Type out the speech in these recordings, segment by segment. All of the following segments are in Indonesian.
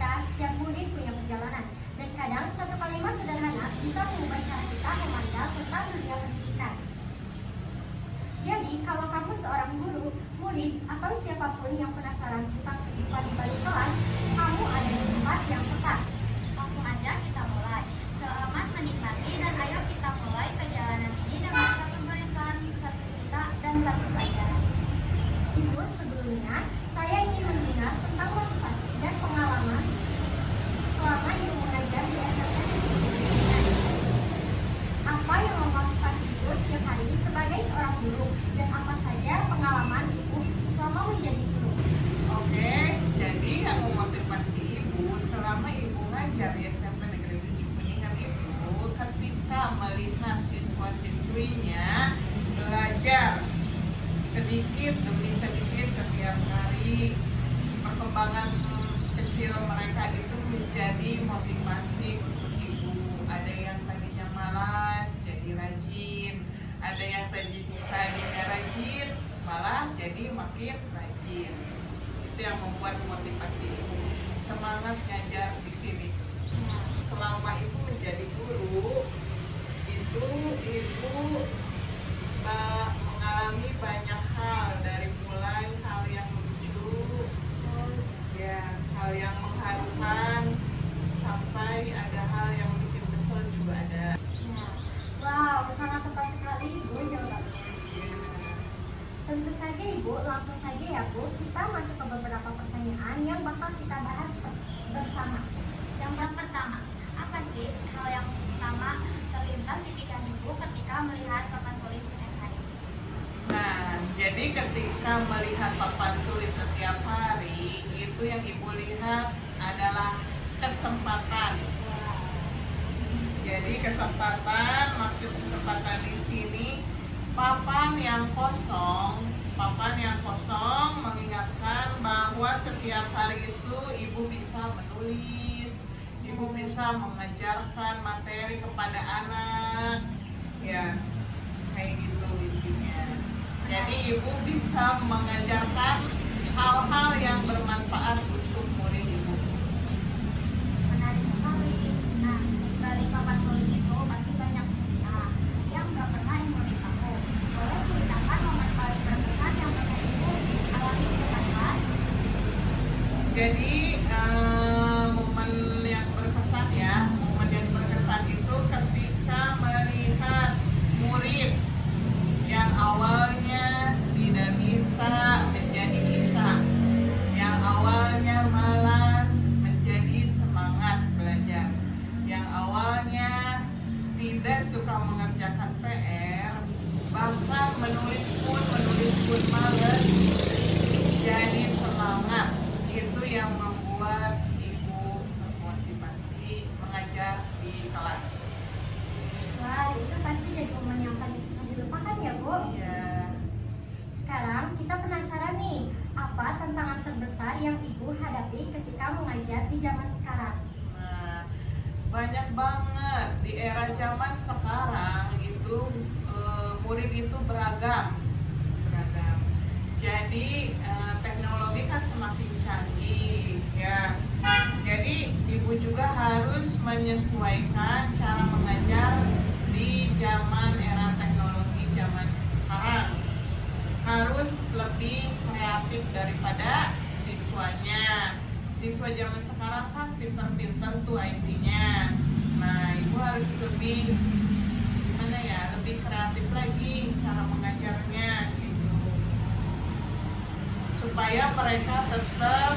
ada setiap murid punya perjalanan, dan kadang satu kalimat sederhana bisa mengubah cara kita memandang tentang dunia pendidikan. Jadi, kalau kamu seorang guru, murid, atau siapapun yang penasaran tentang kehidupan di balik kelas, kamu ada di tempat yang tepat. Langsung aja kita mulai. Selamat menikmati dan ayo kita mulai perjalanan ini dengan satu tulisan, satu cerita, dan satu pelajaran. Ibu, sebelumnya saya ingin mendengar tentang motivasi dan pengalaman selama Ibu mengajar di SMK. Apa yang memotivasi Ibu setiap hari sebagai seorang guru, dan apa saja pengalaman Ibu selama menjadi guru? Oke, jadi yang memotivasi Ibu selama Ibu ngajar di SMP Negeri 7 Kuningan itu ketika melihat siswa-siswinya belajar sedikit demi sedikit setiap hari, perkembangan kecil mereka itu menjadi motivasi untuk Ibu. Ada yang tadinya malas jadi rajin, ada yang tadinya rajin malah jadi makin rajin. Itu yang membuat motivasi Ibu semangat ngajar di sini. Selama Ibu menjadi guru itu Ibu mengalami banyak hal, dari mulai hal yang lucu, ya hal yang mengharukan, sampai ada hal yang bikin kesel juga ada. Wow, sangat tepat sekali Ibu jawabannya. Ya. Tentu saja Ibu, langsung saja ya Bu, kita masuk ke beberapa pertanyaan yang bakal kita bahas bersama. Yang pertama, apa sih hal yang pertama terlintas di pikiran Ibu ketika melihat papan tulis setiap hari? Nah, jadi ketika melihat papan tulis setiap hari, itu yang Ibu lihat adalah kesempatan. Jadi kesempatan, maksud kesempatan di sini papan yang kosong mengingatkan bahwa setiap hari itu Ibu bisa menulis, Ibu bisa mengajarkan materi kepada anak, ya kayak gitu intinya. Jadi Ibu bisa mengajarkan hal-hal yang bermanfaat untuk murid Ibu. Menarik sekali. Nah, balik papan tulis itu pasti banyak cerita yang nggak pernah Ibu tahu. Boleh ceritakan momen paling berkesan yang pernah Ibu alami di depan kelas? Jadi momen yang berkesan itu ketika melihat murid yang awalnya tidak bisa menjadi bisa, yang awalnya malas menjadi semangat belajar, yang awalnya tidak suka mengerjakan PR, bahkan menulis pun malas, jadi semangat. Itu yang membuat Ibu termotivasi mengajar di kelas. Wah, itu pasti jadi momen yang paling susah dilupakan ya Bu? Ya. Sekarang kita penasaran nih, apa tantangan terbesar yang Ibu hadapi ketika mengajar di zaman sekarang? Nah, banyak banget di era zaman sekarang itu murid itu beragam. Jadi teknologi kan semakin canggih, ya. Jadi Ibu juga harus menyesuaikan cara mengajar di zaman era teknologi zaman sekarang. Harus lebih kreatif daripada siswanya. Siswa zaman sekarang kan pinter-pinter tuh IT-nya. Nah, Ibu harus lebih lebih kreatif lagi cara mengajarnya gitu, supaya mereka tetap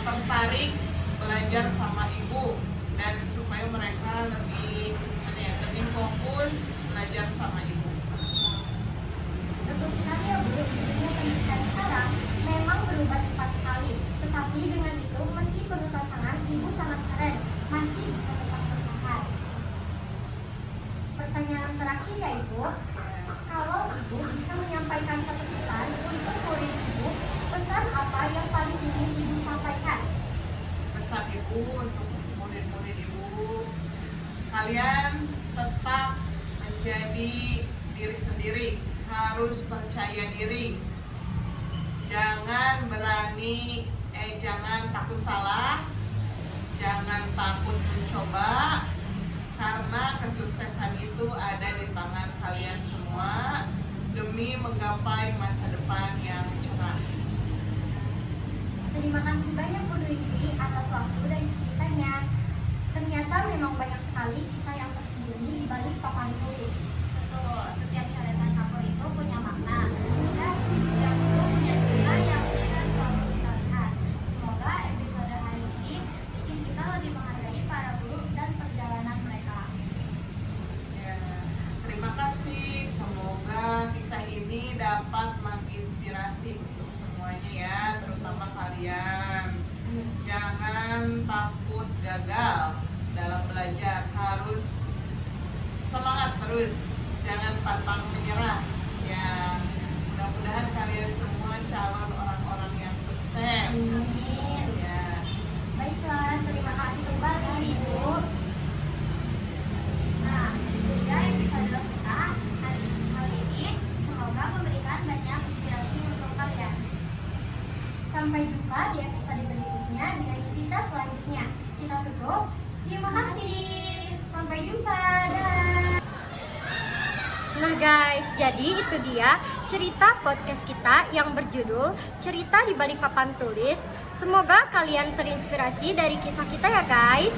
tertarik belajar sama Ibu, dan supaya mereka lebih fokus belajar sama Ibu. Betul sekali ya Bu, dunia pendidikan sekarang memang berubah cepat sekali. Tetapi dengan itu, meski penuh tantangan, Ibu sangat keren, masih bisa tetap bertahan. Pertanyaan terakhir ya Ibu, kalau Ibu bisa menyampaikan satu pesan untuk murid Ibu, pesan apa yang paling ingin Ibu sampaikan? Pesan Ibu untuk murid-murid Ibu, kalian tetap menjadi diri sendiri, harus percaya diri, jangan takut salah, mencoba, karena kesuksesan itu ada di tangan kalian semua demi menggapai masa depan yang cerah. Terima kasih banyak Bu Dwiki atas waktu dan ceritanya. Ternyata memang banyak sekali kisah yang tersembunyi di balik papan tulis. Betul, setiap coretan kamu itu punya makna. Dan setiap buku punya cerita yang tidak selalu kita lihat. Semoga episode hari ini bikin kita lebih menghargai para guru dan perjalanan mereka. Ya, terima kasih. Semoga kisah ini dapat menginspirasi untuk semuanya ya, terutama kalian. Jangan takut gagal dalam belajar, harus semangat terus, jangan pantang menyerah. Ya, mudah-mudahan kalian semua calon orang-orang yang sukses. Amin. Ya. Baiklah, terima kasih kembali Ibu. Nah, itu dia episode kita kali ini. Semoga memberikan banyak inspirasi untuk kalian. Sampai jumpa di episode berikutnya dengan cerita selanjutnya. Kita tutup. Terima kasih. Sampai jumpa. Dah. Nah guys, jadi itu dia cerita podcast kita yang berjudul Cerita di Balik Papan Tulis. Semoga kalian terinspirasi dari kisah kita ya guys.